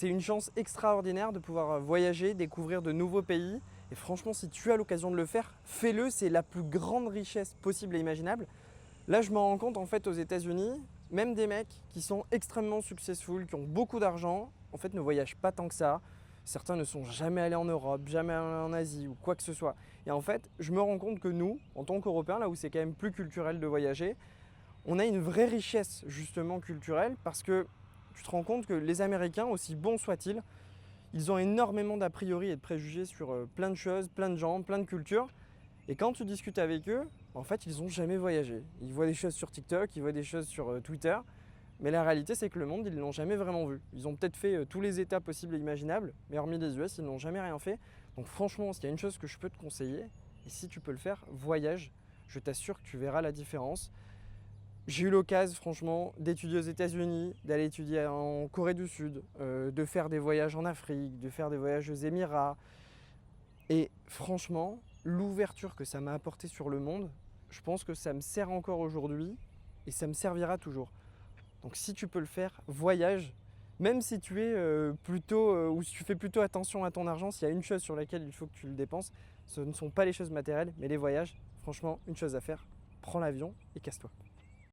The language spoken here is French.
C'est une chance extraordinaire de pouvoir voyager, découvrir de nouveaux pays. Et franchement, si tu as l'occasion de le faire, fais-le, c'est la plus grande richesse possible et imaginable. Là, je me rends compte en fait aux États-Unis, même des mecs qui sont extrêmement successful, qui ont beaucoup d'argent, en fait ne voyagent pas tant que ça. Certains ne sont jamais allés en Europe, jamais allés en Asie ou quoi que ce soit. Et en fait, je me rends compte que nous, en tant qu'Européens, là où c'est quand même plus culturel de voyager, on a une vraie richesse justement culturelle parce que tu te rends compte que les Américains, aussi bons soient-ils, ils ont énormément d'a priori et de préjugés sur plein de choses, plein de gens, plein de cultures. Et quand tu discutes avec eux, en fait, ils n'ont jamais voyagé. Ils voient des choses sur TikTok, ils voient des choses sur Twitter, mais la réalité, c'est que le monde, ils ne l'ont jamais vraiment vu. Ils ont peut-être fait tous les états possibles et imaginables, mais hormis les US, ils n'ont jamais rien fait. Donc franchement, s'il y a une chose que je peux te conseiller, et si tu peux le faire, voyage. Je t'assure que tu verras la différence. J'ai eu l'occasion, franchement, d'étudier aux États-Unis, d'aller étudier en Corée du Sud, de faire des voyages en Afrique, de faire des voyages aux Émirats. Et franchement, l'ouverture que ça m'a apporté sur le monde, je pense que ça me sert encore aujourd'hui et ça me servira toujours. Donc si tu peux le faire, voyage. Même si tu es ou si tu fais plutôt attention à ton argent, s'il y a une chose sur laquelle il faut que tu le dépenses, ce ne sont pas les choses matérielles, mais les voyages. Franchement, une chose à faire, prends l'avion et casse-toi.